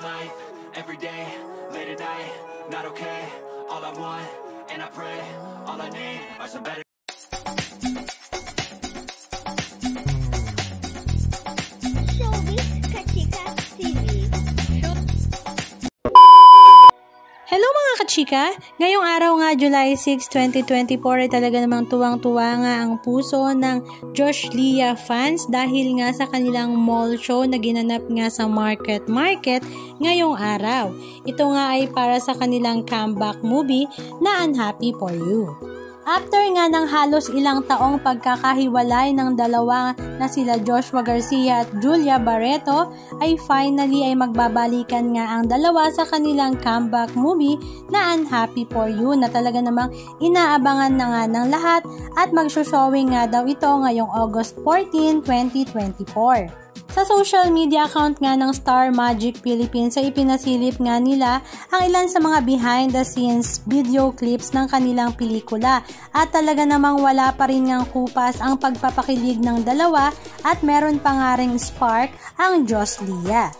life, every day, late at night, not okay. All I want, and I pray, all I need are some better. Hello mga kachika! Ngayong araw nga July 6, 2024 ay talaga namang tuwang-tuwa nga ang puso ng Josh Leah fans dahil nga sa kanilang mall show na ginanap nga sa Market ngayong araw. Ito nga ay para sa kanilang comeback movie na Unhappy for You. After nga ng halos ilang taong pagkakahiwalay ng dalawa na sila Joshua Garcia at Julia Barreto, ay finally ay magbabalikan nga ang dalawa sa kanilang comeback movie na Unhappy for You na talaga namang inaabangan na nga ng lahat at magsushowing nga daw ito ngayong August 14, 2024. Sa social media account nga ng Star Magic Philippines ay ipinasilip nga nila ang ilan sa mga behind the scenes video clips ng kanilang pelikula at talaga namang wala pa rin ngang kupas ang pagpapakilig ng dalawa at meron pa nga ring spark ang Josh Leah.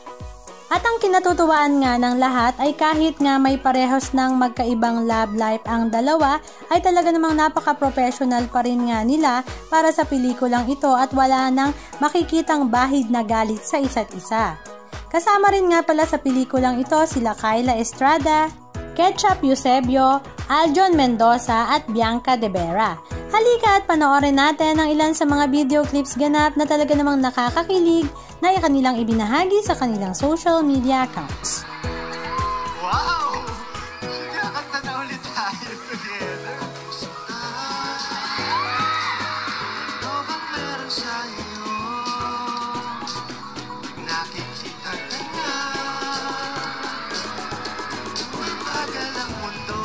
At ang kinatutuwaan nga ng lahat ay kahit nga may parehas ng magkaibang love life ang dalawa, ay talaga namang napaka-professional pa rin nga nila para sa pelikulang ito at wala nang makikitang bahid na galit sa isa't isa. Kasama rin nga pala sa pelikulang ito sila Kyla Estrada, Ketchup Eusebio, Aljon Mendoza at Bianca De Vera. Halika at panoorin natin ang ilan sa mga video clips ganap na talaga namang nakakakilig na kanilang ibinahagi sa kanilang social media accounts. Wow! Kakanta na ulit tayo together. Ano bang meron sa'yo? Nakikita ka na. Tagal ang mundo.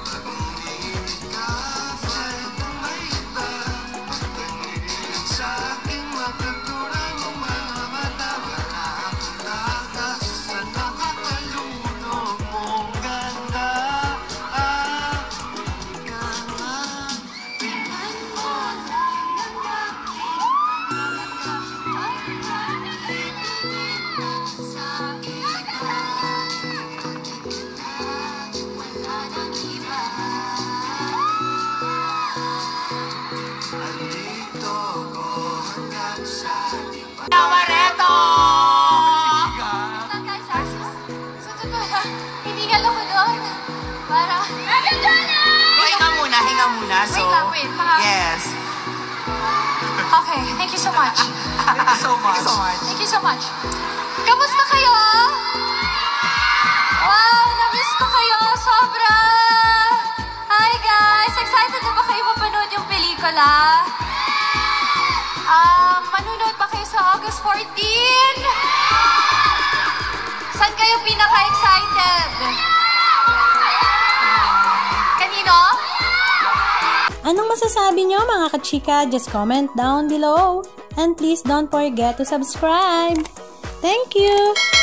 Pag-ulit ka, kahit na may iba. Pag-ulit sa aking matagurang mga mata. Wala akong takas na nakakalunong mong ganda. Ika nga. Tingnan mo lang ang aking sa aking wala nang iba. Andito ko hanggang sa lipat. Barreto! Ka. Sa totoo lang, hiningal ako doon. Para... Hinga muna. So, Wait lang, wait. yes. Okay, thank you so much. Thank you so much. Thank you so much. Kamusta kayo? Wow, na-miss ko kayo. Sobra! Hi guys! Excited na ba kayo mapanood yung pelikula? Manunood ba kayo sa August 14? Saan kayo pinaka-excited? Kanino? Anong masasabi nyo mga kachika? Just comment down below. And please don't forget to subscribe. Thank you!